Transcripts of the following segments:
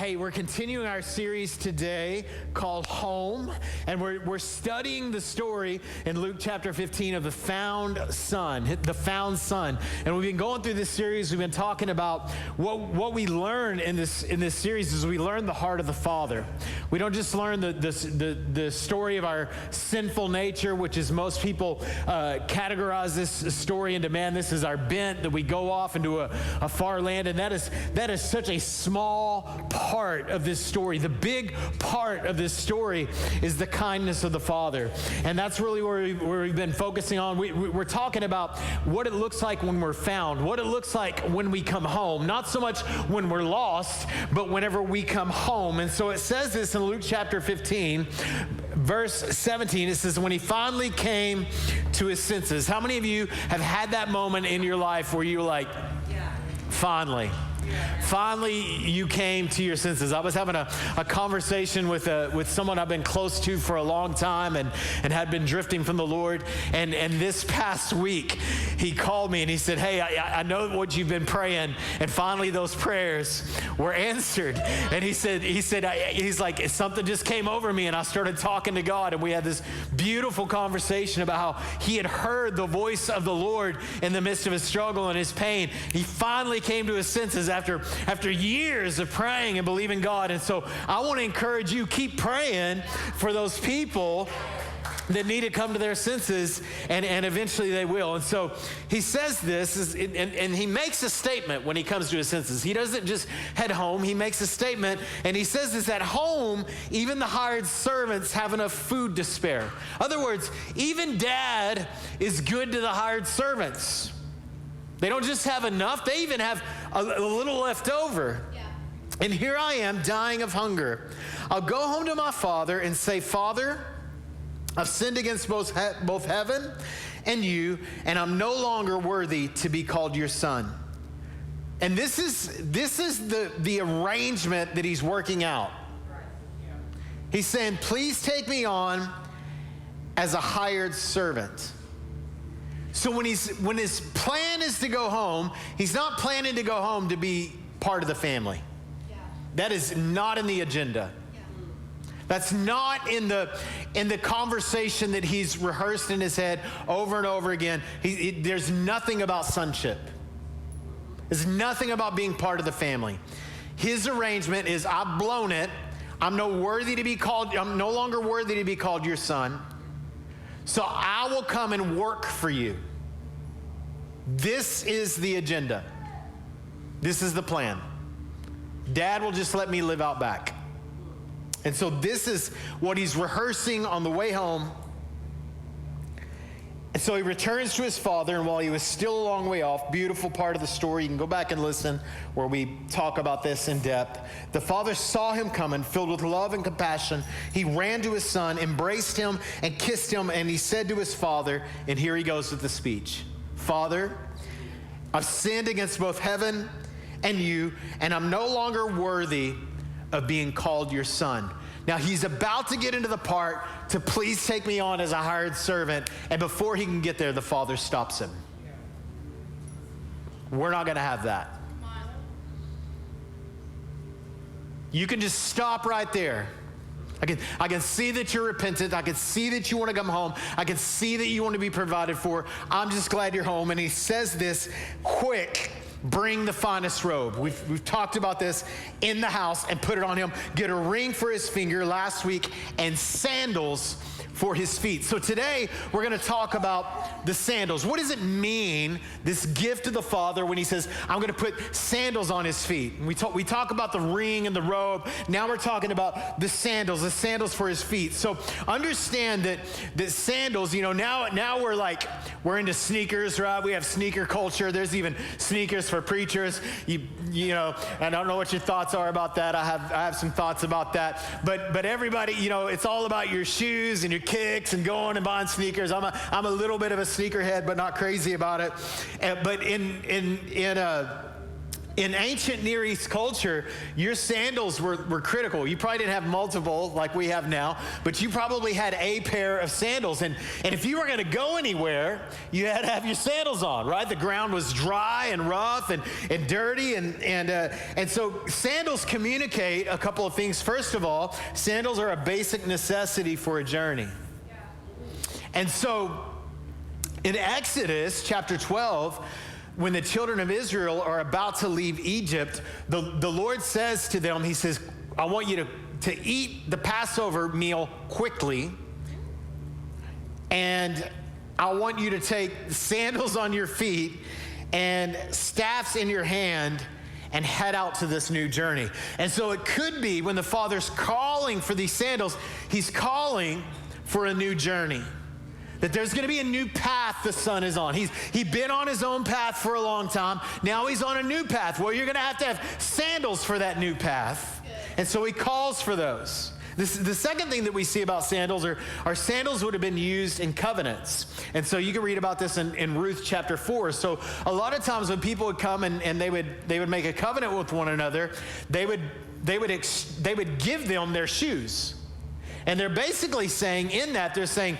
Hey, we're continuing our series today called Home, and we're studying the story in Luke chapter 15 of the found son. And we've been going through this series. We've been talking about what we learn in this series is we learn the heart of the Father. We don't just learn the story of our sinful nature, which is most people categorize this story into, man, this is our bent, that we go off into a far land, and that is such a small part of this story. The big part of this story is the kindness of the Father. And that's really where we've been focusing on. We're talking about what it looks like when we're found, what it looks like when we come home. Not so much when we're lost, but whenever we come home. And so it says this in Luke chapter 15, verse 17. It says, when he finally came to his senses. How many of you have had that moment in your life where you're like, finally? Finally, you came to your senses. I was having a conversation with someone I've been close to for a long time and had been drifting from the Lord. And this past week, he called me and he said, hey, I know what you've been praying. And finally, those prayers were answered. And he's like, something just came over me. And I started talking to God. And we had this beautiful conversation about how he had heard the voice of the Lord in the midst of his struggle and his pain. He finally came to his senses after years of praying and believing God. And so I want to encourage you, keep praying for those people that need to come to their senses, and eventually they will. And so he says this, and he makes a statement when he comes to his senses. He doesn't just head home. He makes a statement, and he says this: at home, even the hired servants have enough food to spare. In other words, even dad is good to the hired servants. They don't just have enough, they even have a little left over. Yeah. And here I am dying of hunger. I'll go home to my father and say, Father, I've sinned against both heaven and you, and I'm no longer worthy to be called your son. And this is the arrangement that he's working out. Right. Yeah. He's saying, please take me on as a hired servant. So when his plan is to go home, he's not planning to go home to be part of the family. Yeah. That is not in the agenda. Yeah. That's not in the conversation that he's rehearsed in his head over and over again. There's nothing about sonship. There's nothing about being part of the family. His arrangement is, I've blown it. I'm no longer worthy to be called your son. So I will come and work for you. This is the agenda. This is the plan. Dad will just let me live out back. And so this is what he's rehearsing on the way home. And so he returns to his father, and while he was still a long way off, beautiful part of the story, you can go back and listen where we talk about this in depth. The father saw him coming, filled with love and compassion. He ran to his son, embraced him, and kissed him, and he said to his father, and here he goes with the speech, Father, I've sinned against both heaven and you, and I'm no longer worthy of being called your son. Now, he's about to get into the part to please take me on as a hired servant, and before he can get there, the father stops him. We're not going to have that. You can just stop right there. I can see that you're repentant. I can see that you want to come home. I can see that you want to be provided for. I'm just glad you're home. And he says this, quick, bring the finest robe. We've talked about this in the house, and put it on him. Get a ring for his finger last week, and sandals for his feet. So today we're going to talk about the sandals. What does it mean, this gift of the Father, when he says, I'm going to put sandals on his feet? And we talk about the ring and the robe. Now we're talking about the sandals for his feet. So understand that sandals, now we're into sneakers, right? We have sneaker culture. There's even sneakers for preachers. I don't know what your thoughts are about that. I have some thoughts about that. But everybody, it's all about your shoes and your kicks and going and buying sneakers. I'm a little bit of a sneakerhead, but not crazy about it. But in in ancient Near East culture, your sandals were critical. You probably didn't have multiple like we have now, but you probably had a pair of sandals. And if you were going to go anywhere, you had to have your sandals on, right? The ground was dry and rough and dirty. And so sandals communicate a couple of things. First of all, sandals are a basic necessity for a journey. And so in Exodus chapter 12, when the children of Israel are about to leave Egypt, the Lord says to them, he says, I want you to eat the Passover meal quickly, and I want you to take sandals on your feet and staffs in your hand and head out to this new journey. And so it could be when the Father's calling for these sandals, he's calling for a new journey. That there's going to be a new path the Son is on. He'd been on his own path for a long time. Now he's on a new path. Well, you're going to have sandals for that new path. And so he calls for those. The second thing that we see about sandals are sandals would have been used in covenants. And so you can read about this in Ruth chapter 4. So a lot of times when people would come and they would make a covenant with one another, they would give them their shoes. And they're basically saying in that, they're saying,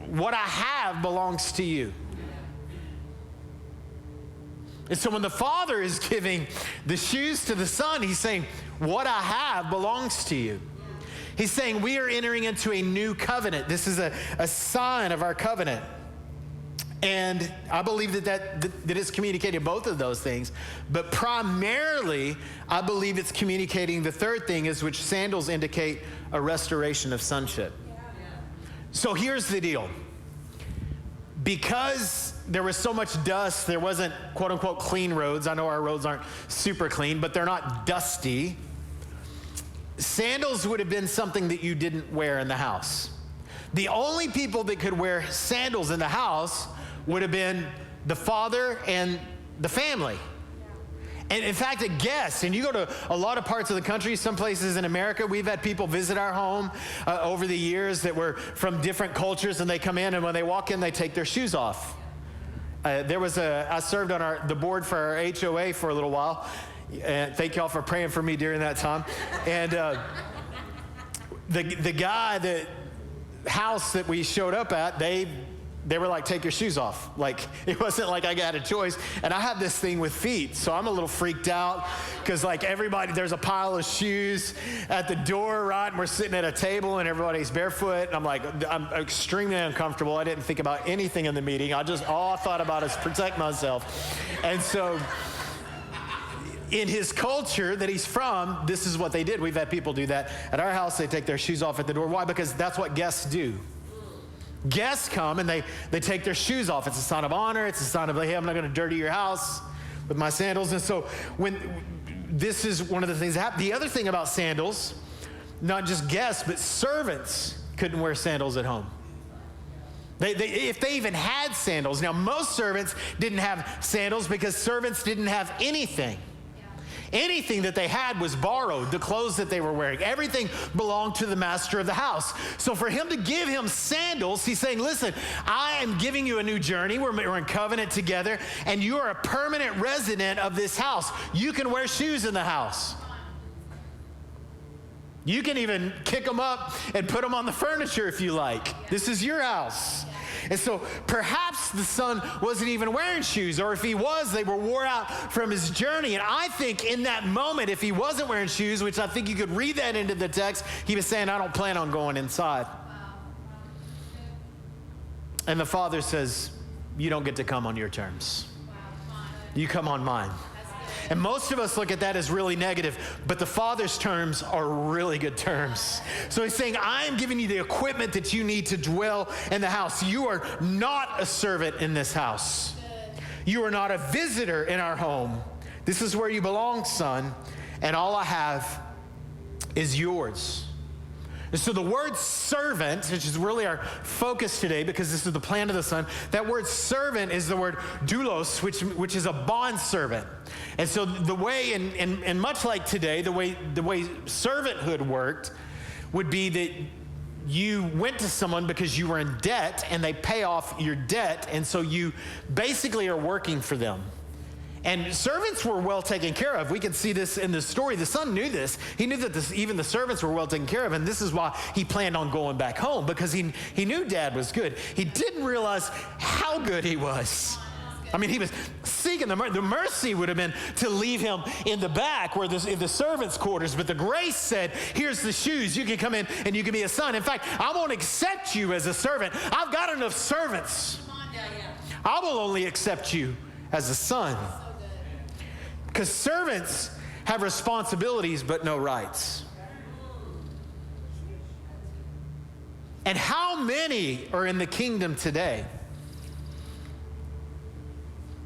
what I have belongs to you. And so when the Father is giving the shoes to the Son, he's saying, what I have belongs to you. He's saying we are entering into a new covenant. This is a sign of our covenant. And I believe that is communicating both of those things. But primarily, I believe it's communicating the third thing, is which sandals indicate a restoration of sonship. So here's the deal. Because there was so much dust, there wasn't quote unquote clean roads. I know our roads aren't super clean, but they're not dusty. Sandals would have been something that you didn't wear in the house. The only people that could wear sandals in the house would have been the father and the family. And in fact, a guest, and you go to a lot of parts of the country, some places in America, we've had people visit our home over the years that were from different cultures, and they come in, and when they walk in, they take their shoes off. I served on the board for our HOA for a little while, and thank y'all for praying for me during that time. And the guy, the house that we showed up at, they were like, take your shoes off. Like, it wasn't like I got a choice. And I have this thing with feet, so I'm a little freaked out because like everybody, there's a pile of shoes at the door, right? And we're sitting at a table and everybody's barefoot. And I'm like, I'm extremely uncomfortable. I didn't think about anything in the meeting. All I thought about is protect myself. And so in his culture that he's from, this is what they did. We've had people do that. At our house, they take their shoes off at the door. Why? Because that's what guests do. Guests come and they take their shoes off. It's a sign of honor. It's a sign of, hey, I'm not going to dirty your house with my sandals. And so this is one of the things that happened. The other thing about sandals, not just guests, but servants couldn't wear sandals at home. If they even had sandals. Now, most servants didn't have sandals because servants didn't have anything. Anything that they had was borrowed, the clothes that they were wearing. Everything belonged to the master of the house. So for him to give him sandals, he's saying, listen, I am giving you a new journey. We're in covenant together, and you are a permanent resident of this house. You can wear shoes in the house. You can even kick them up and put them on the furniture if you like. This is your house. And so perhaps the Son wasn't even wearing shoes, or if he was, they were wore out from his journey. And I think in that moment, if he wasn't wearing shoes, which I think you could read that into the text, he was saying, I don't plan on going inside. And the Father says, you don't get to come on your terms. You come on mine. And most of us look at that as really negative, but the Father's terms are really good terms. So he's saying, I am giving you the equipment that you need to dwell in the house. You are not a servant in this house. You are not a visitor in our home. This is where you belong, son, and all I have is yours. And so the word servant, which is really our focus today because this is the plan of the Son, that word servant is the word doulos, which is a bond servant. And so the way, and much like today, the way servanthood worked would be that you went to someone because you were in debt and they pay off your debt, and so you basically are working for them. And servants were well taken care of. We can see this in the story. The son knew this. He knew that even the servants were well taken care of, and this is why he planned on going back home, because he knew dad was good. He didn't realize how good he was. I mean, he was seeking the mercy would have been to leave him in the back where in the servants' quarters, but the grace said, here's the shoes. You can come in and you can be a son. In fact, I won't accept you as a servant. I've got enough servants. I will only accept you as a son. Because servants have responsibilities but no rights. And how many are in the kingdom today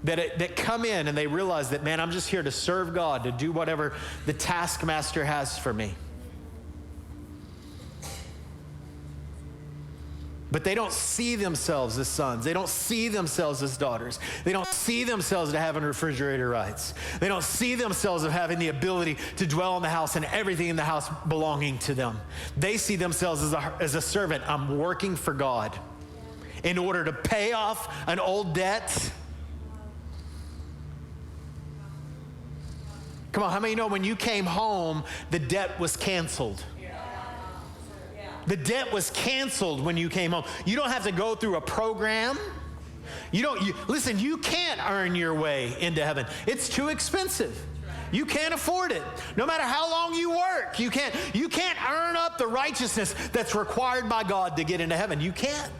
that come in and they realize that, man, I'm just here to serve God, to do whatever the taskmaster has for me. But they don't see themselves as sons. They don't see themselves as daughters. They don't see themselves as having refrigerator rights. They don't see themselves as having the ability to dwell in the house and everything in the house belonging to them. They see themselves as a servant. I'm working for God in order to pay off an old debt. Come on, how many know when you came home, the debt was canceled? The debt was canceled when you came home. You don't have to go through a program. Listen, you can't earn your way into heaven. It's too expensive. You can't afford it. No matter how long you work, you can't earn up the righteousness that's required by God to get into heaven. You can't.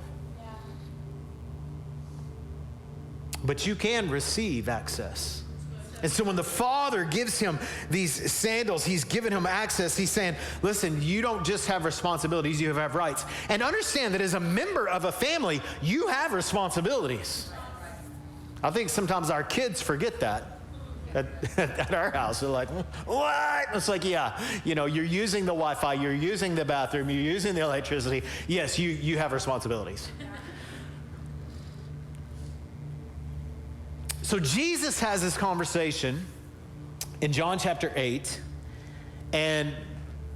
But you can receive access. And so when the Father gives him these sandals, he's given him access. He's saying, listen, you don't just have responsibilities, you have rights. And understand that as a member of a family, you have responsibilities. I think sometimes our kids forget that at our house. They're like, what? It's like, yeah, you're using the Wi-Fi, you're using the bathroom, you're using the electricity. Yes, you have responsibilities. So Jesus has this conversation in John chapter 8, and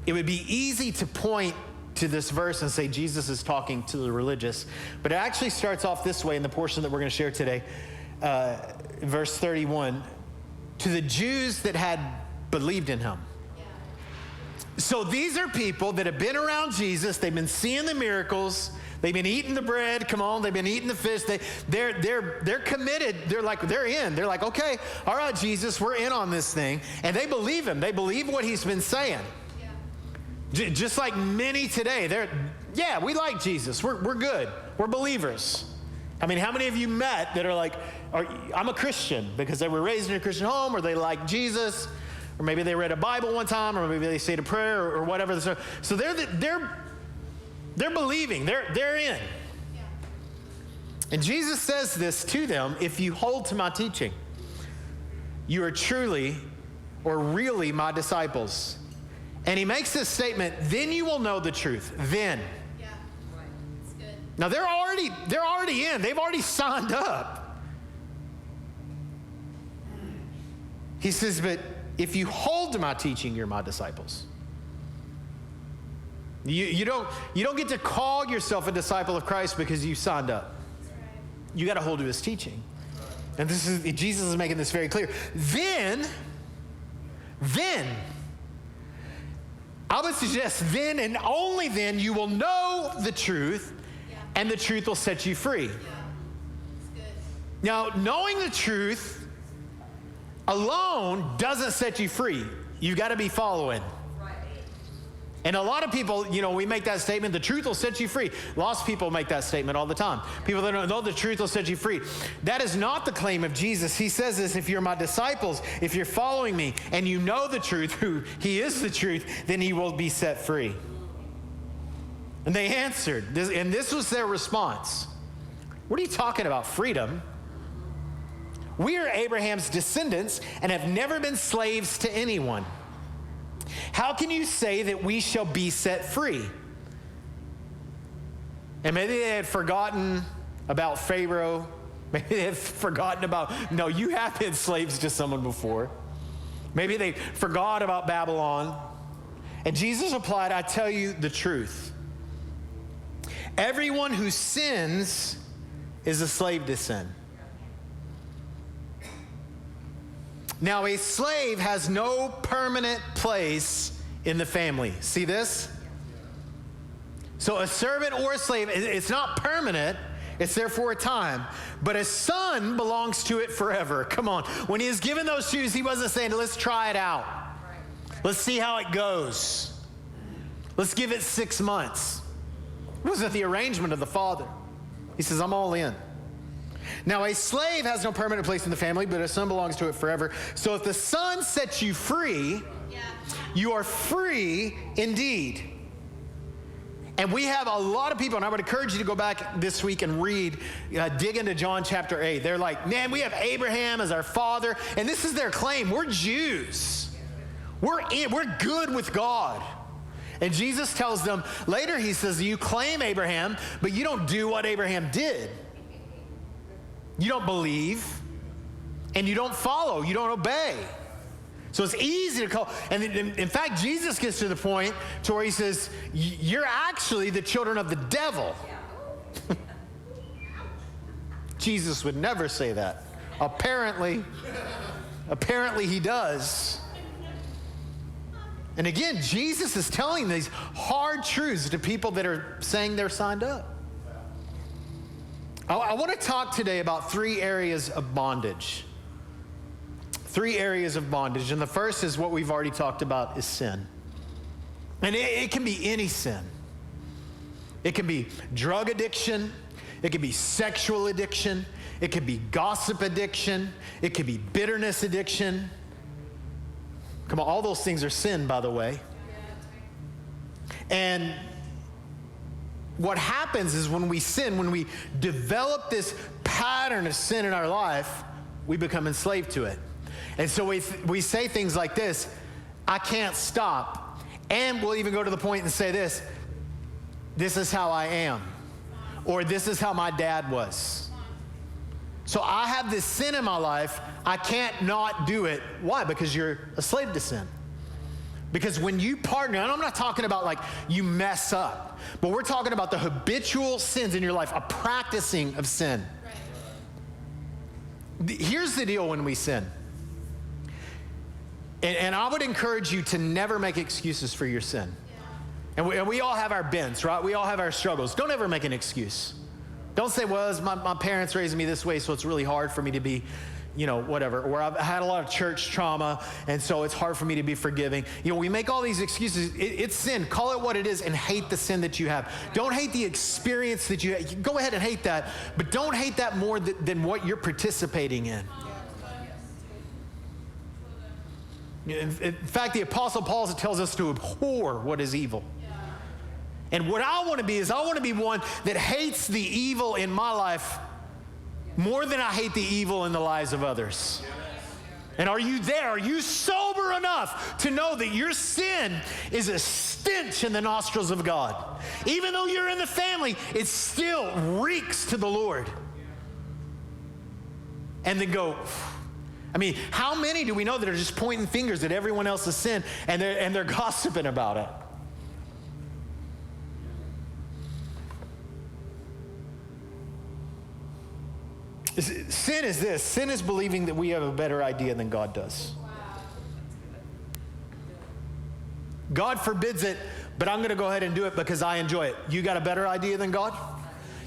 it would be easy to point to this verse and say Jesus is talking to the religious, but it actually starts off this way in the portion that we're going to share today, verse 31, to the Jews that had believed in him. So these are people that have been around Jesus, they've been seeing the miracles, they've been eating the bread, come on, they've been eating the fish, they're committed, they're in. They're like, okay, all right, Jesus, we're in on this thing. And they believe him, they believe what he's been saying. Yeah. Just like many today, we like Jesus, we're good, we're believers. I mean, how many of you met that are like, I'm a Christian, because they were raised in a Christian home, or they like Jesus, or maybe they read a Bible one time, or maybe they said a prayer, or whatever. So they're believing, they're in. Yeah. And Jesus says this to them: if you hold to my teaching, you are truly or really my disciples. And he makes this statement, then you will know the truth. Then. Yeah, right. It's good. Now they're already in. They've already signed up. He says, but if you hold to my teaching, you're my disciples. You don't get to call yourself a disciple of Christ because you signed up. Right. You got to hold to his teaching. And Jesus is making this very clear. Then, I would suggest then and only then you will know the truth, and the truth will set you free. Yeah. It's good. Now, knowing the truth alone doesn't set you free. You've got to be following. And a lot of people, we make that statement, the truth will set you free. Lost people make that statement all the time. People that don't know the truth will set you free. That is not the claim of Jesus. He says this: if you're my disciples, if you're following me, and you know the truth, who he is the truth, then he will be set free. And they answered, and this was their response. What are you talking about, freedom? We are Abraham's descendants and have never been slaves to anyone. How can you say that we shall be set free? And maybe they had forgotten about Pharaoh. Maybe they had forgotten about, no, you have been slaves to someone before. Maybe they forgot about Babylon. And Jesus replied, I tell you the truth. Everyone who sins is a slave to sin. Now, a slave has no permanent place in the family. See this? So a servant or a slave, it's not permanent. It's there for a time. But a son belongs to it forever. Come on. When he was given those shoes, he wasn't saying, let's try it out. Let's see how it goes. Let's give it 6 months. It wasn't the arrangement of the father. He says, I'm all in. Now, a slave has no permanent place in the family, but a son belongs to it forever. So if the son sets you free, you are free indeed. And we have a lot of people, and I would encourage you to go back this week and read, dig into John chapter 8. They're like, man, we have Abraham as our father, and this is their claim. We're Jews. We're good with God. And Jesus tells them, later he says, you claim Abraham, but you don't do what Abraham did. You don't believe, and you don't follow, you don't obey. So it's easy to call, and in fact, Jesus gets to the point to where he says, you're actually the children of the devil. Jesus would never say that. Apparently he does. And again, Jesus is telling these hard truths to people that are saying they're signed up. I want to talk today about 3 areas of bondage. 3 areas of bondage. And the first is what we've already talked about, is sin. And it can be any sin. It can be drug addiction. It can be sexual addiction. It can be gossip addiction. It can be bitterness addiction. Come on, all those things are sin, by the way. And what happens is when we sin, when we develop this pattern of sin in our life, we become enslaved to it. And so we say things like this, I can't stop. And we'll even go to the point and say this is how I am. Or this is how my dad was. So I have this sin in my life, I can't not do it. Why? Because you're a slave to sin. Because when you partner, and I'm not talking about like you mess up, but we're talking about the habitual sins in your life, a practicing of sin. Right. Here's the deal when we sin. And I would encourage you to never make excuses for your sin. Yeah. And we all have our bents, right? We all have our struggles. Don't ever make an excuse. Don't say, well, my parents raised me this way, so it's really hard for me to be, whatever. Or I've had a lot of church trauma, and so it's hard for me to be forgiving. We make all these excuses. It's sin. Call it what it is and hate the sin that you have. Don't hate the experience that you have. Go ahead and hate that, but don't hate that more than what you're participating in. In fact, the Apostle Paul tells us to abhor what is evil. And what I want to be is I want to be one that hates the evil in my life more than I hate the evil in the lives of others. And are you there? Are you sober enough to know that your sin is a stench in the nostrils of God? Even though you're in the family, it still reeks to the Lord. And then go, how many do we know that are just pointing fingers at everyone else's sin and they're gossiping about it? Sin is this. Sin is believing that we have a better idea than God does. God forbids it, but I'm going to go ahead and do it because I enjoy it. You got a better idea than God?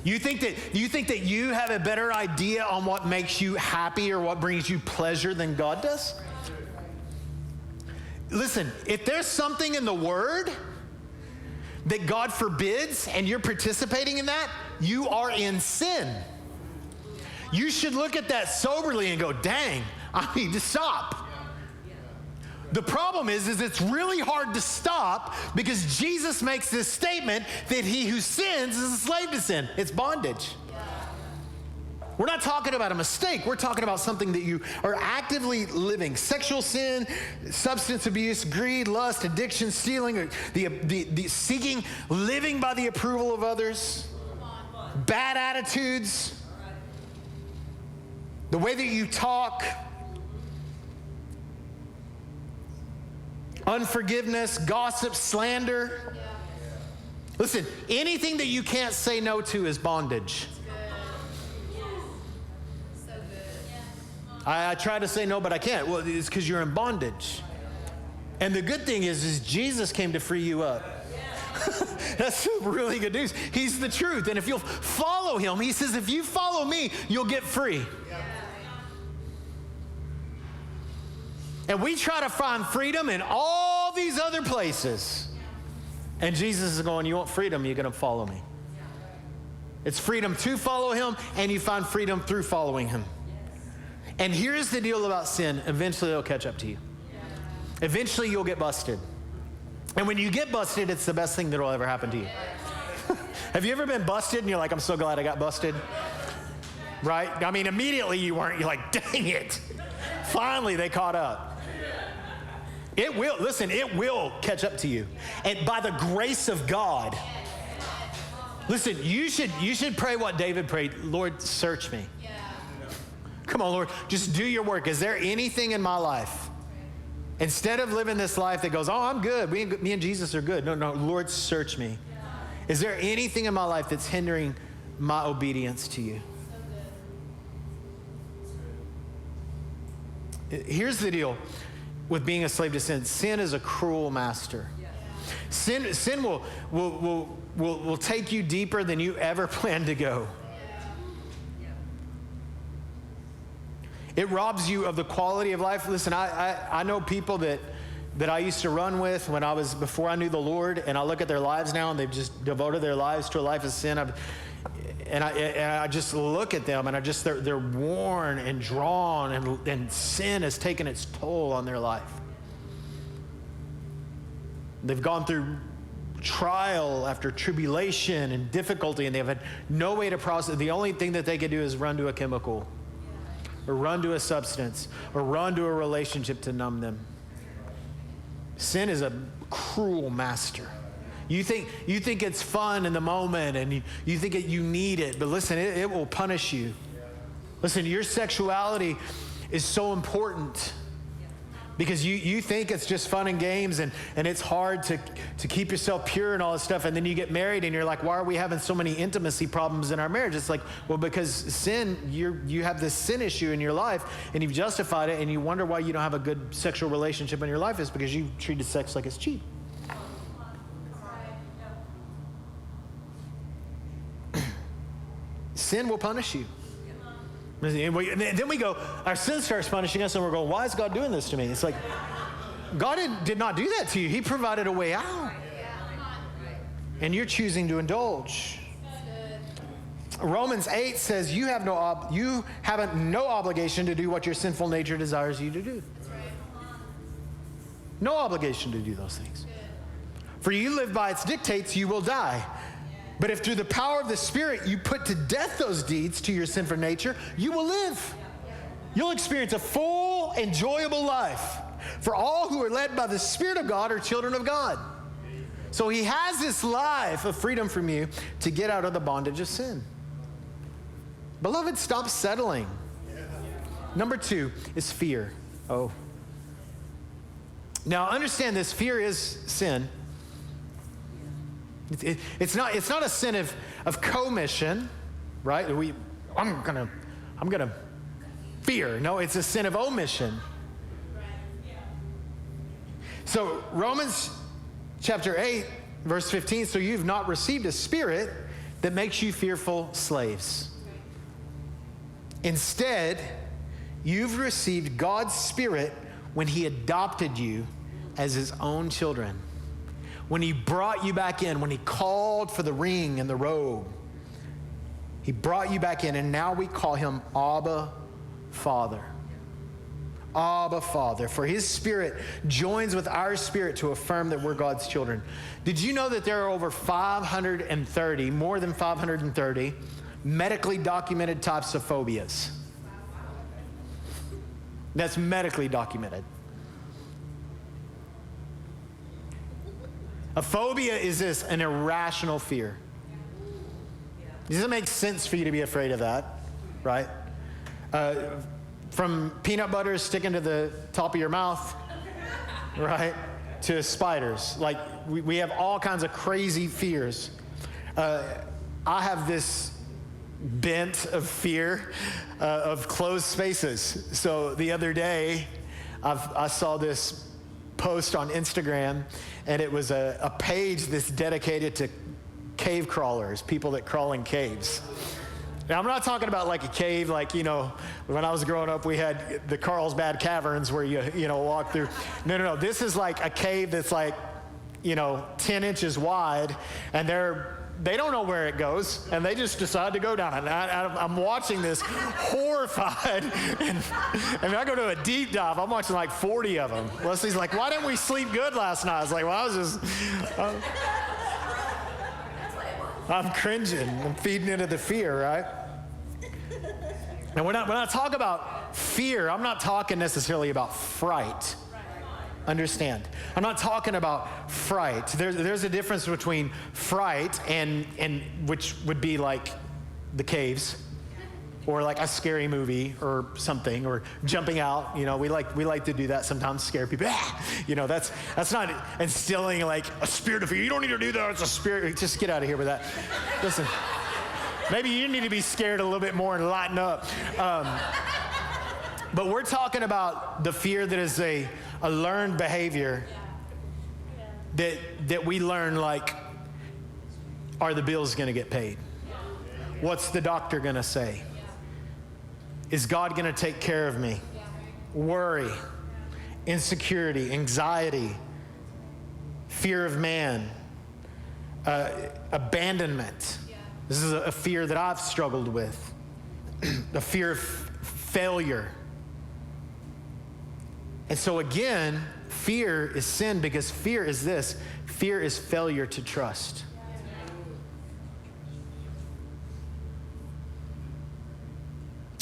You think that you have a better idea on what makes you happy or what brings you pleasure than God does? Listen, if there's something in the Word that God forbids and you're participating in that, you are in sin. You should look at that soberly and go, dang, I need to stop. The problem is it's really hard to stop because Jesus makes this statement that he who sins is a slave to sin. It's bondage. We're not talking about a mistake. We're talking about something that you are actively living. Sexual sin, substance abuse, greed, lust, addiction, stealing, the seeking, living by the approval of others, bad attitudes, the way that you talk, unforgiveness, gossip, slander. Listen, anything that you can't say no to is bondage. I try to say no, but I can't. Well, it's because you're in bondage. And the good thing is Jesus came to free you up. That's really good news. He's the truth. And if you'll follow him, he says, if you follow me, you'll get free. And we try to find freedom in all these other places. And Jesus is going, you want freedom, you're going to follow me. It's freedom to follow him, and you find freedom through following him. And here's the deal about sin. Eventually it'll catch up to you. Eventually you'll get busted. And when you get busted, it's the best thing that will ever happen to you. Have you ever been busted and you're like, I'm so glad I got busted? Right? I mean, immediately you weren't. You're like, dang it. Finally, they caught up. It will catch up to you. And by the grace of God, listen, you should pray what David prayed. Lord, search me. Come on, Lord, just do your work. Is there anything in my life? Instead of living this life that goes, oh, I'm good. Me and Jesus are good. No, Lord, search me. Is there anything in my life that's hindering my obedience to you? Here's the deal with being a slave to sin. Sin is a cruel master. Sin will take you deeper than you ever planned to go. It robs you of the quality of life. Listen, I know people that I used to run with before I knew the Lord, and I look at their lives now, and they've just devoted their lives to a life of sin. And I just look at them, and they're worn and drawn, and sin has taken its toll on their life. They've gone through trial after tribulation and difficulty, and they've had no way to process. The only thing that they could do is run to a chemical, or run to a substance, or run to a relationship to numb them. Sin is a cruel master. You think it's fun in the moment, and you think you need it, but listen, it will punish you. Listen, your sexuality is so important because you think it's just fun and games, and it's hard to keep yourself pure and all this stuff, and then you get married and you're like, why are we having so many intimacy problems in our marriage? It's like, well, because sin, you have this sin issue in your life, and you've justified it, and you wonder why you don't have a good sexual relationship in your life. Is because you've treated sex like it's cheap. Sin will punish you. And then we go, our sin starts punishing us, and we're going, why is God doing this to me? It's like, God did not do that to you. He provided a way out. And you're choosing to indulge. Romans 8 says you have no obligation to do what your sinful nature desires you to do. No obligation to do those things. For you live by its dictates, you will die. But if through the power of the Spirit you put to death those deeds to your sinful nature, you will live. You'll experience a full, enjoyable life. For all who are led by the Spirit of God are children of God. So he has this life of freedom from you to get out of the bondage of sin. Beloved, stop settling. Number 2 is fear. Oh. Now understand this, fear is sin. It's not a sin of commission, right? I'm gonna fear. No, it's a sin of omission. So Romans chapter 8, verse 15, so you've not received a spirit that makes you fearful slaves. Instead, you've received God's Spirit when he adopted you as his own children. When he brought you back in, when he called for the ring and the robe, he brought you back in, and now we call him Abba, Father. Abba, Father. For his Spirit joins with our spirit to affirm that we're God's children. Did you know that there are over 530, more than 530, medically documented types of phobias? That's medically documented. A phobia is this, an irrational fear. Does it make sense for you to be afraid of that, right? From peanut butter sticking to the top of your mouth, right, to spiders. Like, we have all kinds of crazy fears. I have this bent of fear of closed spaces. So the other day, I saw this post on Instagram, and it was a page that's dedicated to cave crawlers, people that crawl in caves. Now, I'm not talking about like a cave, like, when I was growing up, we had the Carlsbad Caverns where you walk through. No. This is like a cave that's like, 10 inches wide, and they don't know where it goes, and they just decide to go down it. And I'm watching this horrified, and I go to a deep dive. I'm watching like 40 of them. Leslie's like, why didn't we sleep good last night? I was like, well, I was just... I'm cringing. I'm feeding into the fear, right? And when I talk about fear, I'm not talking necessarily about fright. Understand? I'm not talking about fright. There's a difference between fright and which would be like the caves, or like a scary movie or something, or jumping out. We like to do that sometimes, scare people. That's not instilling like a spirit of fear. You don't need to do that. It's a spirit. Just get out of here with that. Listen, maybe you need to be scared a little bit more and lighten up. But we're talking about the fear that is a learned behavior that we learn, like, are the bills going to get paid? What's the doctor going to say? Is God going to take care of me? Worry, insecurity, anxiety, fear of man, abandonment. This is a fear that I've struggled with. The fear of failure. And so again, fear is sin, because fear is this. Fear is failure to trust.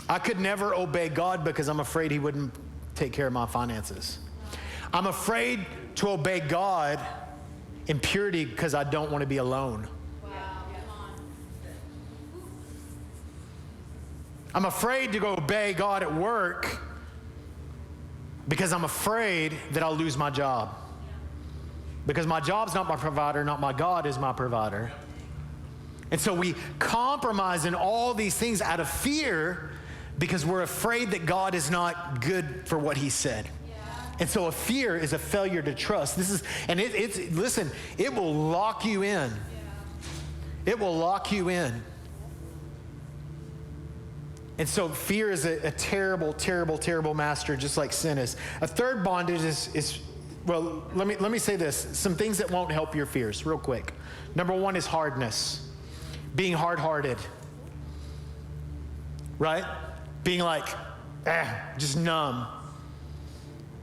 I could never obey God because I'm afraid he wouldn't take care of my finances. I'm afraid to obey God in purity because I don't want to be alone. I'm afraid to go obey God at work because I'm afraid that I'll lose my job. Because my job's not my provider, not my God is my provider. And so we compromise in all these things out of fear because we're afraid that God is not good for what he said. And so a fear is a failure to trust. Listen, it will lock you in. It will lock you in. And so fear is a terrible, terrible, terrible master, just like sin is. A third bondage is well, let me say this. Some things that won't help your fears, real quick. Number one is hardness. Being hard-hearted. Right? Being like, just numb.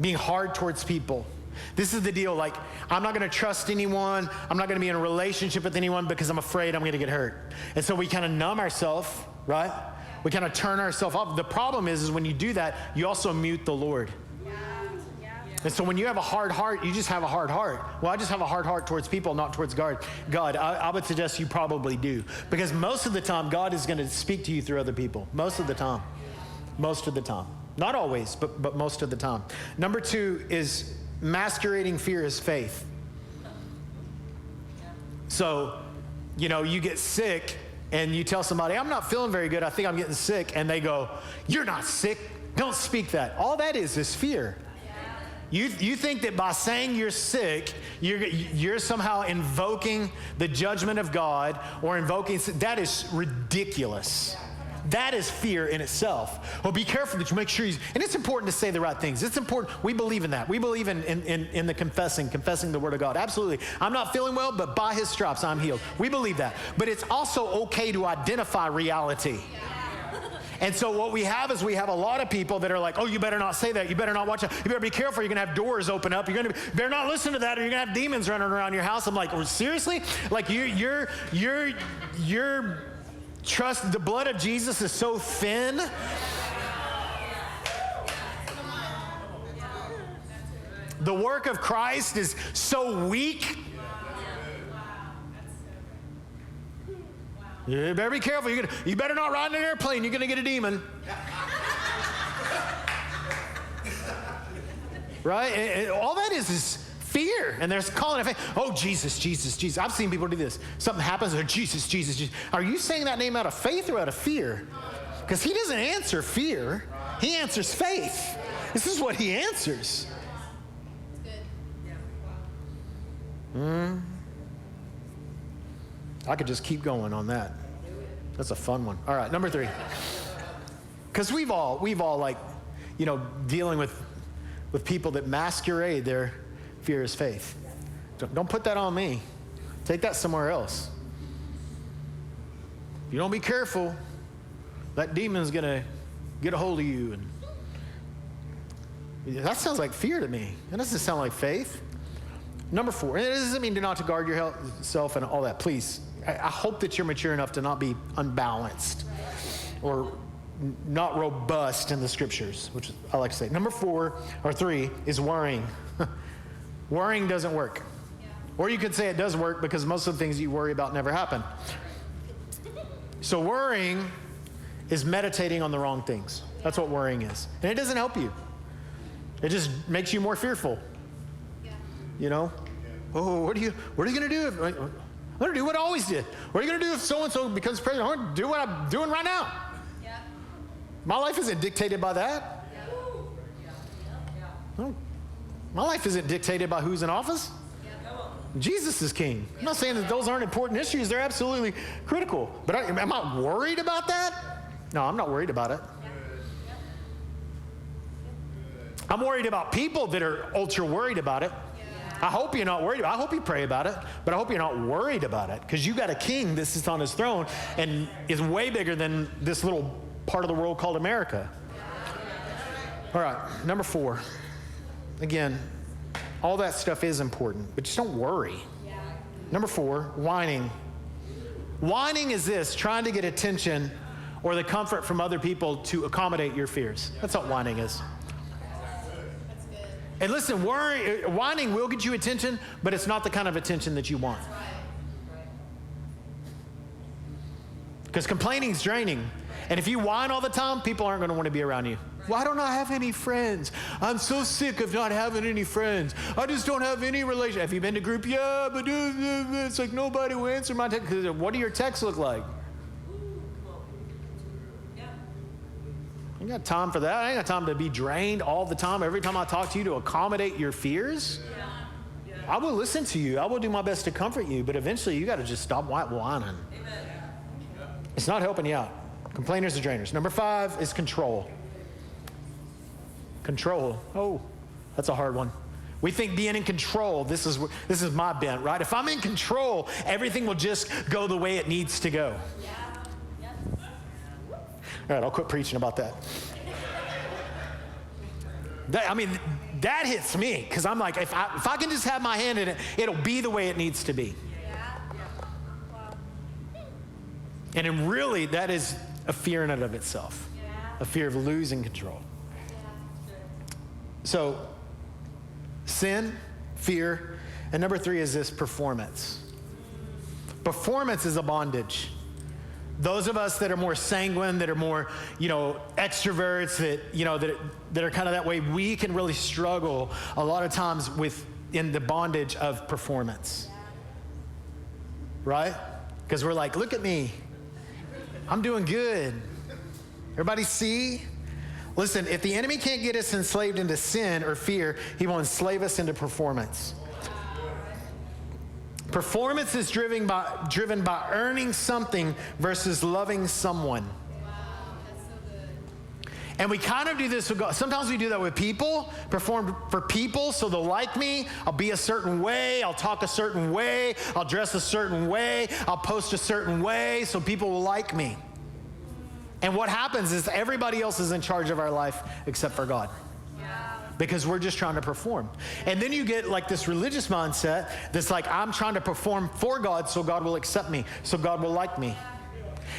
Being hard towards people. This is the deal, like, I'm not going to trust anyone. I'm not going to be in a relationship with anyone because I'm afraid I'm going to get hurt. And so we kind of numb ourselves, right? We kind of turn ourselves off. The problem is when you do that, you also mute the Lord. And so when you have a hard heart, you just have a hard heart. Well, I just have a hard heart towards people, not towards God. I would suggest you probably do. Because most of the time, God is going to speak to you through other people. Most of the time. Most of the time. Not always, but most of the time. Number two is masquerading fear as faith. So, you get sick and you tell somebody, I'm not feeling very good, I think I'm getting sick. And they go, you're not sick. Don't speak that. All that is fear. You think that by saying you're sick, you're somehow invoking the judgment of God or invoking, that is ridiculous. That is fear in itself. Well, be careful that you make sure and it's important to say the right things. It's important. We believe in that. We believe in the confessing the word of God. Absolutely. I'm not feeling well, but by his stripes I'm healed. We believe that. But it's also okay to identify reality. And so what we have is a lot of people that are like, oh, you better not say that. You better not watch that. You better be careful. You're going to have doors open up. You better not listen to that or you're going to have demons running around your house. I'm like, oh, seriously? Like you're trust, the blood of Jesus is so thin. The work of Christ is so weak. You better be careful. You better not ride in an airplane. You're going to get a demon. Right? And all that is fear, and they're calling it faith. Oh, Jesus, Jesus, Jesus. I've seen people do this. Something happens, they're Jesus, Jesus, Jesus. Are you saying that name out of faith or out of fear? Because he doesn't answer fear. He answers faith. This is what he answers. I could just keep going on that. That's a fun one. All right, number 3. Because we've all like, dealing with people that masquerade their fear as faith. Don't put that on me. Take that somewhere else. If you don't be careful, that demon's gonna get a hold of you. And that sounds like fear to me. That doesn't sound like faith. Number 4, and it doesn't mean not to guard yourself and all that. Please, I hope that you're mature enough to not be unbalanced or not robust in the scriptures, which I like to say. Number 3 is worrying. Worrying doesn't work. Or you could say it does work because most of the things you worry about never happen. So worrying is meditating on the wrong things. That's what worrying is. And it doesn't help you. It just makes you more fearful. Oh, what are you going to do? I'm going to do what I always did. What are you going to do if so-and-so becomes president? I'm going to do what I'm doing right now. Yeah. My life isn't dictated by that. Yeah. My life isn't dictated by who's in office. Yeah. Jesus is king. I'm not saying that those aren't important issues. They're absolutely critical. But am I worried about that? No, I'm not worried about it. Yeah. I'm worried about people that are ultra worried about it. I hope you're not worried about it. I hope you pray about it, but I hope you're not worried about it because you got a king that sits on his throne and is way bigger than this little part of the world called America. All right, number 4. Again, all that stuff is important, but just don't worry. Number 4, whining. Whining is this, trying to get attention or the comfort from other people to accommodate your fears. That's what whining is. And listen, whining will get you attention, but it's not the kind of attention that you want. Because complaining is draining. And if you whine all the time, people aren't going to want to be around you. Why don't I have any friends? I'm so sick of not having any friends. I just don't have any relation. Have you been to group? Yeah, but it's like nobody will answer my text. What do your texts look like? I ain't got time for that. I ain't got time to be drained all the time. Every time I talk to you to accommodate your fears. Yeah. I will listen to you. I will do my best to comfort you. But eventually you got to just stop whining. It's not helping you out. Complainers and drainers. Number 5 is control. Control. Oh, that's a hard one. We think being in control, this is my bent, right? If I'm in control, everything will just go the way it needs to go. Yeah. All right, I'll quit preaching about that. That hits me because I'm like, if I can just have my hand in it, it'll be the way it needs to be. Yeah. Wow. And really, that is a fear in and of itself, a fear of losing control. Yeah. So, sin, fear, and number 3 is this performance. Performance is a bondage. Those of us that are more sanguine, that are more, extroverts, that are kind of that way, we can really struggle a lot of times in the bondage of performance. Right? Because we're like, look at me. I'm doing good. Everybody see? Listen, if the enemy can't get us enslaved into sin or fear, he will enslave us into performance. Performance is driven by earning something versus loving someone. Wow, that's so good. And we kind of do this with God. Sometimes we do that with people, perform for people so they'll like me. I'll be a certain way. I'll talk a certain way. I'll dress a certain way. I'll post a certain way so people will like me. And what happens is everybody else is in charge of our life except for God. Because we're just trying to perform. And then you get like this religious mindset that's like, I'm trying to perform for God so God will accept me, so God will like me.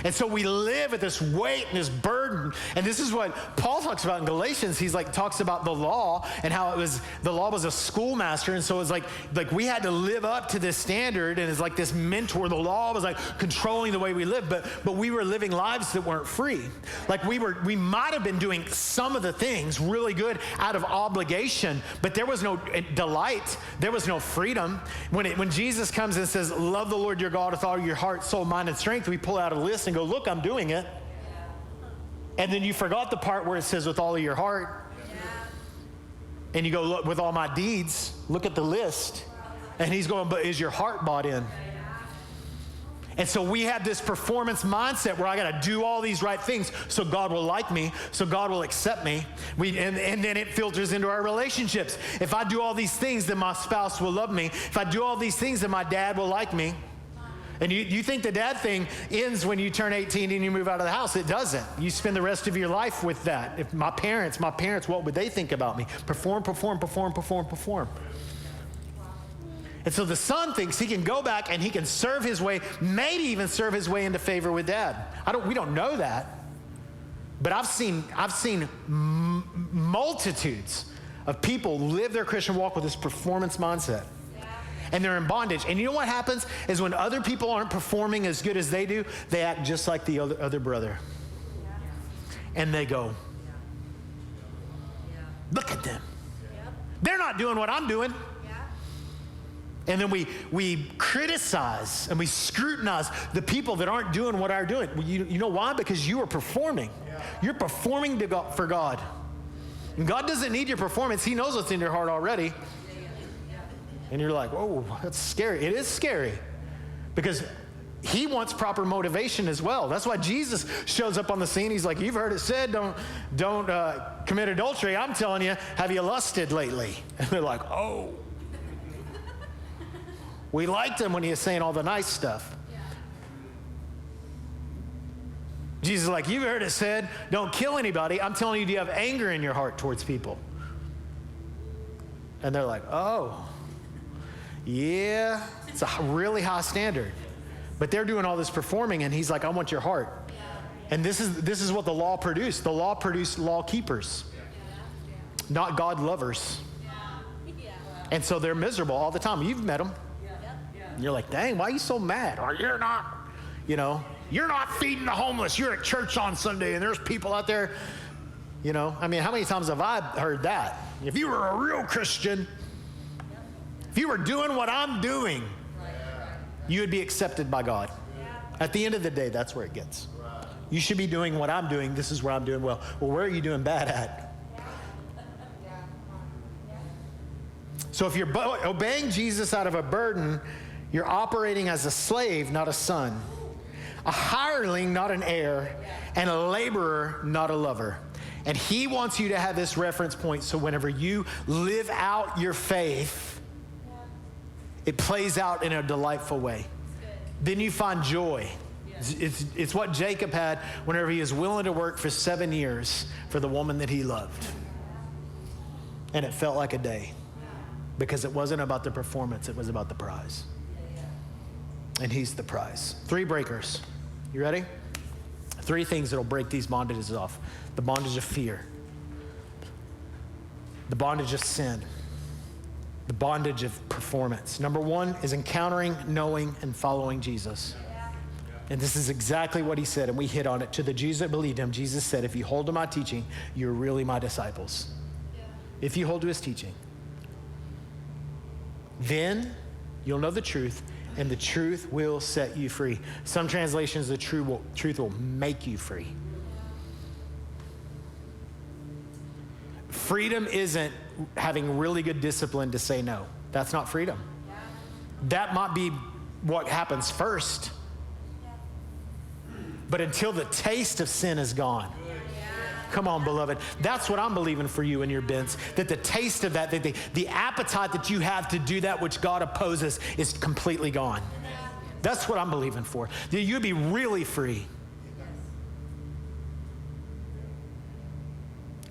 And so we live with this weight and this burden. And this is what Paul talks about in Galatians. He's like, talks about the law and how the law was a schoolmaster. And so it was like we had to live up to this standard. And it's like this mentor. The law was like controlling the way we lived, but we were living lives that weren't free. Like we might have been doing some of the things really good out of obligation, but there was no delight. There was no freedom. When Jesus comes and says, love the Lord your God with all your heart, soul, mind, and strength, we pull out a list and go, look, I'm doing it. And then you forgot the part where it says with all of your heart. And you go, look, with all my deeds, look at the list. And he's going, but is your heart bought in? And so we have this performance mindset where I got to do all these right things so God will like me, so God will accept me. And then it filters into our relationships. If I do all these things, then my spouse will love me. If I do all these things, then my dad will like me. And you think the dad thing ends when you turn 18 and you move out of the house. It doesn't. You spend the rest of your life with that. If my parents, what would they think about me? Perform. And so the son thinks he can go back and he can serve his way, maybe even serve his way into favor with dad. We don't know that. But I've seen multitudes of people live their Christian walk with this performance mindset. And they're in bondage. And you know what happens is when other people aren't performing as good as they do, they act just like the other brother. And they go, look at them. They're not doing what I'm doing. And then we criticize and we scrutinize the people that aren't doing what I'm doing. You know why? Because you are performing. You're performing for God. And God doesn't need your performance. He knows what's in your heart already. And you're like, whoa, that's scary. It is scary because he wants proper motivation as well. That's why Jesus shows up on the scene. He's like, you've heard it said, don't commit adultery. I'm telling you, have you lusted lately? And they're like, oh. We liked him when he was saying all the nice stuff. Jesus is like, you've heard it said, don't kill anybody. I'm telling you, do you have anger in your heart towards people? And they're like, oh. Yeah, it's a really high standard. But they're doing all this performing, and he's like, I want your heart. And this is what the law produced. The law produced law keepers, not God lovers. And so they're miserable all the time. You've met them. And you're like, dang, why are you so mad? Or you're not feeding the homeless. You're at church on Sunday, and there's people out there. I mean, how many times have I heard that? If you were a real Christian, if you were doing what I'm doing, you would be accepted by God. At the end of the day, that's where it gets. You should be doing what I'm doing. This is where I'm doing well. Well, where are you doing bad at? So if you're obeying Jesus out of a burden, you're operating as a slave, not a son. A hireling, not an heir. And a laborer, not a lover. And he wants you to have this reference point so whenever you live out your faith, it plays out in a delightful way. Then you find joy. It's what Jacob had whenever he was willing to work for 7 years for the woman that he loved. And it felt like a day because it wasn't about the performance, it was about the prize. And he's the prize. 3 breakers. You ready? 3 things that'll break these bondages off. The bondage of fear. The bondage of sin. The bondage of performance. Number 1 is encountering, knowing, and following Jesus. And this is exactly what he said, and we hit on it. To the Jews that believed him, Jesus said, if you hold to my teaching, you're really my disciples. If you hold to his teaching. Then you'll know the truth, and the truth will set you free. Some translations, the truth will make you free. Freedom isn't having really good discipline to say no. That's not freedom. That might be what happens first. But until the taste of sin is gone. Come on, beloved. That's what I'm believing for you and your bents. That the taste of that, the appetite that you have to do that which God opposes is completely gone. That's what I'm believing for. That you'd be really free.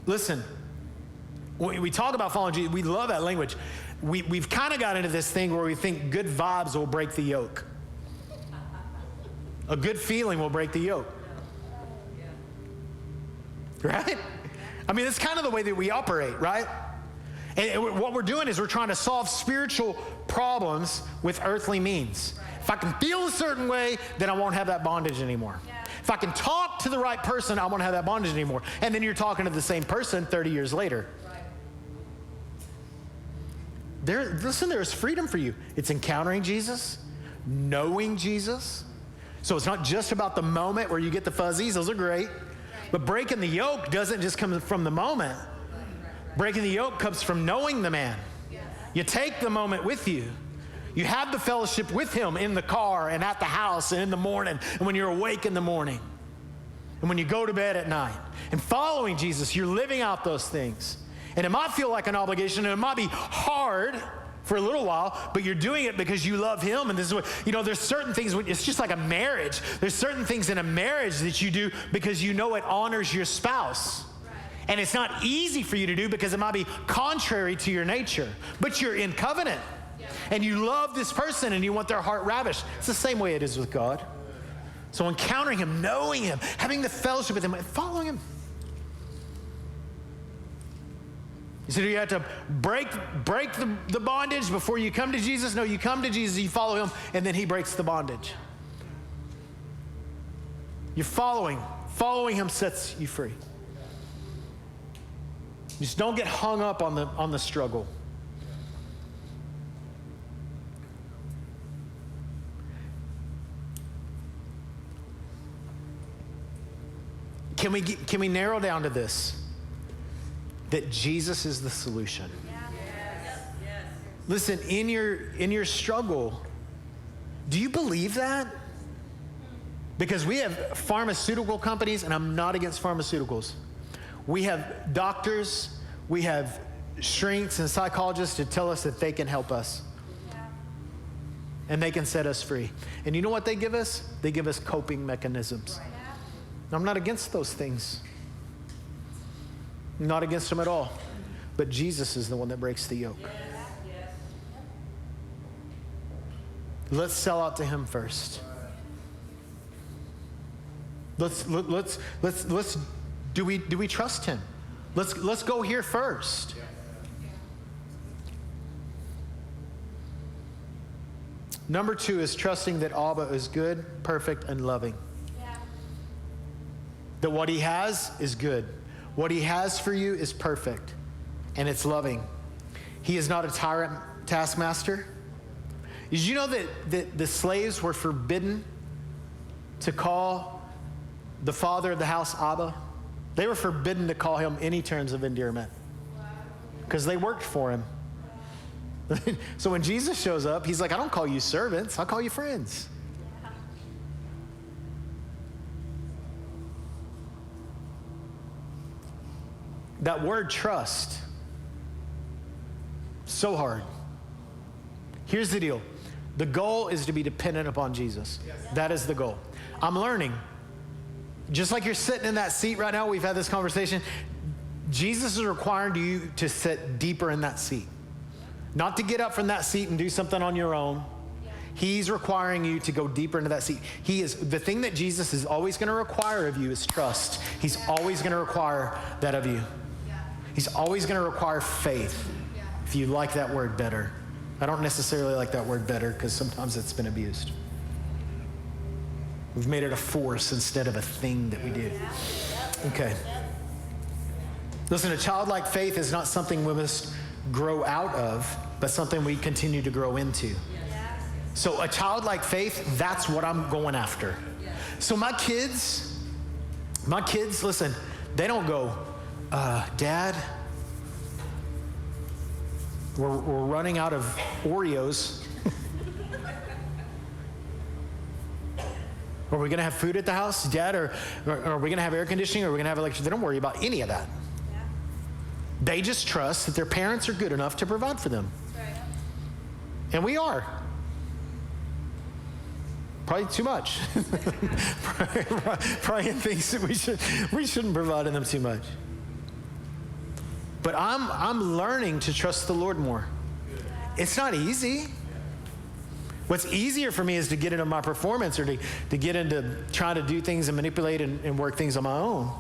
Listen, when we talk about following Jesus, we love that language. We've kind of got into this thing where we think good vibes will break the yoke. A good feeling will break the yoke. Right? I mean, it's kind of the way that we operate, right? And what we're doing is we're trying to solve spiritual problems with earthly means. If I can feel a certain way, then I won't have that bondage anymore. If I can talk to the right person, I won't have that bondage anymore. And then you're talking to the same person 30 years later. Listen, there's freedom for you. It's encountering Jesus, knowing Jesus. So it's not just about the moment where you get the fuzzies. Those are great. But breaking the yoke doesn't just come from the moment. Breaking the yoke comes from knowing the man. You take the moment with you. You have the fellowship with him in the car and at the house and in the morning and when you're awake in the morning and when you go to bed at night. And following Jesus, you're living out those things. And it might feel like an obligation and it might be hard for a little while, but you're doing it because you love him. And this is what, there's certain things, it's just like a marriage. There's certain things in a marriage that you do because you know it honors your spouse. And it's not easy for you to do because it might be contrary to your nature, but you're in covenant. And you love this person and you want their heart ravished. It's the same way it is with God. So encountering him, knowing him, having the fellowship with him, and following him. You said you have to break the bondage before you come to Jesus? No, you come to Jesus, you follow him, and then he breaks the bondage. You're following. Following him sets you free. Just don't get hung up on the struggle. Can we narrow down to this? That Jesus is the solution. Yes. Listen, in your struggle, do you believe that? Because we have pharmaceutical companies, and I'm not against pharmaceuticals. We have doctors, we have shrinks and psychologists to tell us that they can help us. And they can set us free. And you know what they give us? They give us coping mechanisms. I'm not against those things. I'm not against them at all. But Jesus is the one that breaks the yoke. Let's sell out to him first. Do we trust him? Let's go here first. Number 2 is trusting that Abba is good, perfect, and loving. That what he has is good. What he has for you is perfect, and it's loving. He is not a tyrant taskmaster. Did you know that the slaves were forbidden to call the father of the house Abba? They were forbidden to call him any terms of endearment because they worked for him. So when Jesus shows up, he's like, I don't call you servants, I'll call you friends. That word trust, so hard. Here's the deal. The goal is to be dependent upon Jesus. That is the goal. I'm learning. Just like you're sitting in that seat right now, we've had this conversation. Jesus is requiring you to sit deeper in that seat. Not to get up from that seat and do something on your own. He's requiring you to go deeper into that seat. The thing that Jesus is always going to require of you is trust. He's always going to require that of you. He's always going to require faith, if you like that word better. I don't necessarily like that word better because sometimes it's been abused. We've made it a force instead of a thing that we do. Okay. Listen, a childlike faith is not something we must grow out of, but something we continue to grow into. So a childlike faith, that's what I'm going after. So my kids, listen, they don't go, Dad, we're running out of Oreos. Are we going to have food at the house, Dad? Or are we going to have air conditioning? Or are we going to have electricity? They don't worry about any of that. They just trust that their parents are good enough to provide for them. And we are. Probably too much. Probably thinks that we shouldn't provide them too much. But I'm learning to trust the Lord more. It's not easy. What's easier for me is to get into my performance or to get into trying to do things and manipulate and work things on my own.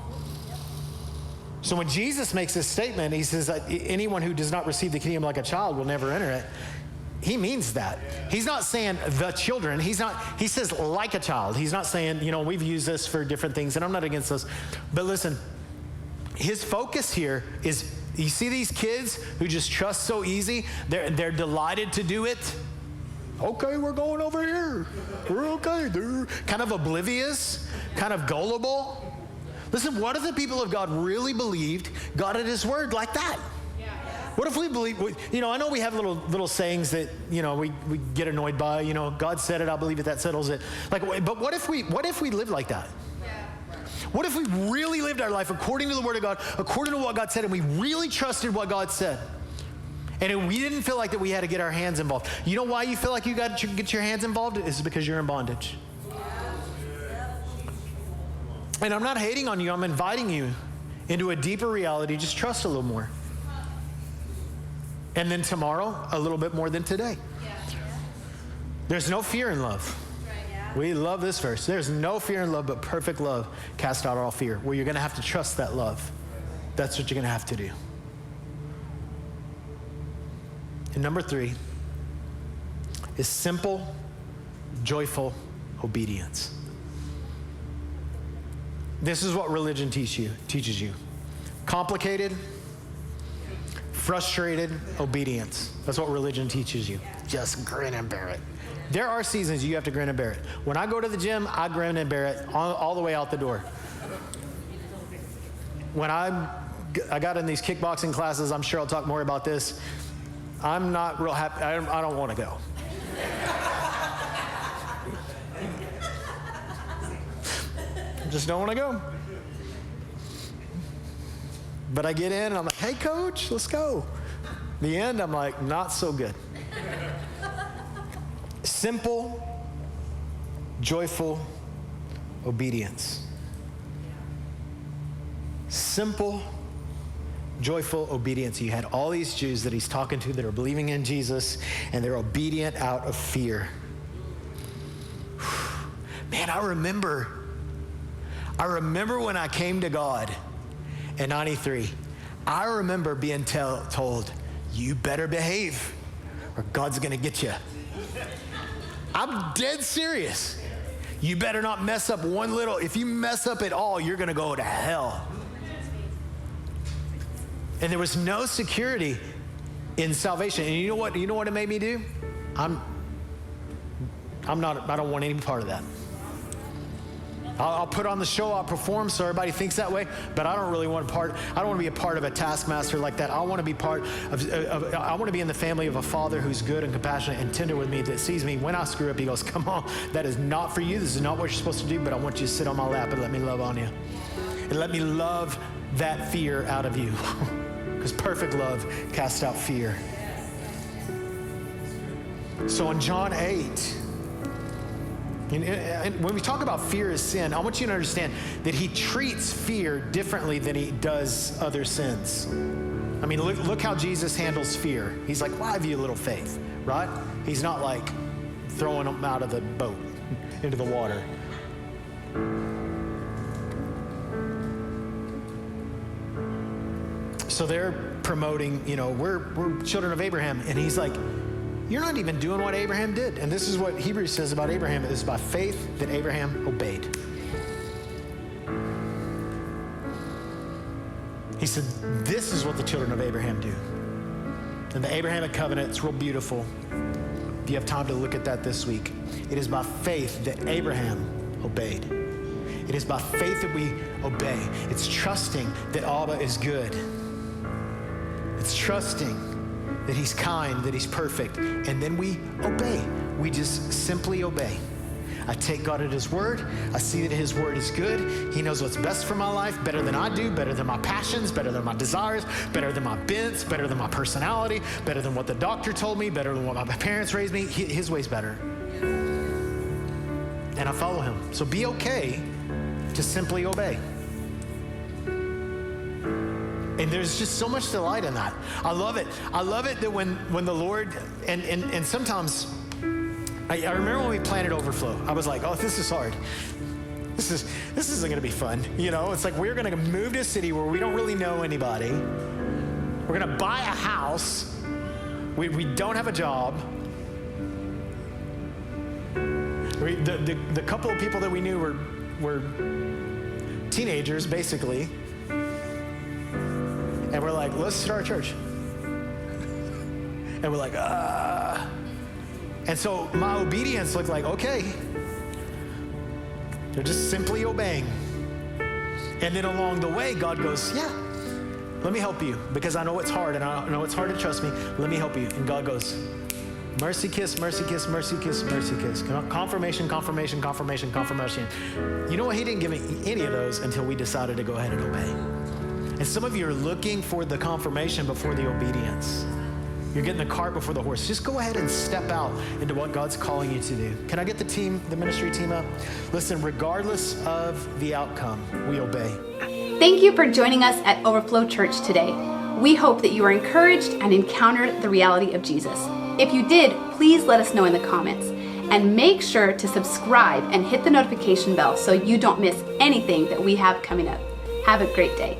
So when Jesus makes this statement, he says that anyone who does not receive the kingdom like a child will never enter it. He means that. He's not saying the children. He says like a child. He's not saying, we've used this for different things, and I'm not against this. But listen, his focus here is, you see these kids who just trust so easy? They're delighted to do it. Okay, we're going over here. We're okay. They're kind of oblivious, kind of gullible. Listen, what if the people of God really believed God at his word like that? What if we believe, I know we have little sayings that, we get annoyed by, God said it, I believe it, that settles it. But what if we lived like that? What if we really lived our life according to the word of God, according to what God said, and we really trusted what God said? And we didn't feel like that we had to get our hands involved. You know why you feel like you got to get your hands involved? It's because you're in bondage. And I'm not hating on you. I'm inviting you into a deeper reality. Just trust a little more. And then tomorrow, a little bit more than today. There's no fear in love. We love this verse. There's no fear in love, but perfect love casts out all fear. Well, you're going to have to trust that love. That's what you're going to have to do. And number 3 is simple, joyful obedience. This is what religion teaches you. Complicated, frustrated obedience. That's what religion teaches you. Just grin and bear it. There are seasons you have to grin and bear it. When I go to the gym, I grin and bear it all the way out the door. When I got in these kickboxing classes, I'm sure I'll talk more about this. I'm not real happy. I don't want to go. I just don't want to go. But I get in and I'm like, hey coach, let's go. The end, I'm like, not so good. Simple, joyful obedience. Simple, joyful obedience. You had all these Jews that he's talking to that are believing in Jesus, and they're obedient out of fear. Man, I remember when I came to God in 93. I remember being told, you better behave or God's going to get you. I'm dead serious. You better not mess up one little. If you mess up at all, you're going to go to hell. And there was no security in salvation. And you know what it made me do? I don't want any part of that. I'll put on the show, I'll perform so everybody thinks that way, but I don't really want I don't want to be a part of a taskmaster like that. I want to be I want to be in the family of a father who's good and compassionate and tender with me, that sees me when I screw up. He goes, come on, that is not for you. This is not what you're supposed to do, but I want you to sit on my lap and let me love on you. And let me love that fear out of you. Because perfect love casts out fear. So in John 8, and when we talk about fear as sin, I want you to understand that he treats fear differently than he does other sins. I mean, look how Jesus handles fear. He's like, well, I have you a little faith, right? He's not like throwing them out of the boat into the water. So they're promoting, we're children of Abraham. And he's like, you're not even doing what Abraham did. And this is what Hebrews says about Abraham. It is by faith that Abraham obeyed. He said, this is what the children of Abraham do. And the Abrahamic covenant, it's real beautiful. If you have time to look at that this week. It is by faith that Abraham obeyed. It is by faith that we obey. It's trusting that Abba is good. It's trusting that he's kind, that he's perfect, and then we obey. We just simply obey. I take God at his word. I see that his word is good. He knows what's best for my life, better than I do, better than my passions, better than my desires, better than my bents, better than my personality, better than what the doctor told me, better than what my parents raised me. His way's better. And I follow him. So be okay to simply obey. And there's just so much delight in that. I love it. I love it that when the Lord, and sometimes I remember when we planted Overflow, I was like, oh, this is hard. This isn't gonna be fun. You know, it's like we're gonna move to a city where we don't really know anybody. We're gonna buy a house. We don't have a job. The couple of people that we knew were teenagers, basically. And we're like, let's start a church. And we're like, And so my obedience looked like, okay. They're just simply obeying. And then along the way, God goes, yeah, let me help you because I know it's hard and I know it's hard to trust me. Let me help you. And God goes, mercy kiss, mercy kiss, mercy kiss, mercy kiss. Confirmation, confirmation, confirmation, confirmation. You know what? He didn't give me any of those until we decided to go ahead and obey. And some of you are looking for the confirmation before the obedience. You're getting the cart before the horse. Just go ahead and step out into what God's calling you to do. Can I get the ministry team up? Listen, regardless of the outcome, we obey. Thank you for joining us at Overflow Church today. We hope that you are encouraged and encountered the reality of Jesus. If you did, please let us know in the comments. And make sure to subscribe and hit the notification bell so you don't miss anything that we have coming up. Have a great day.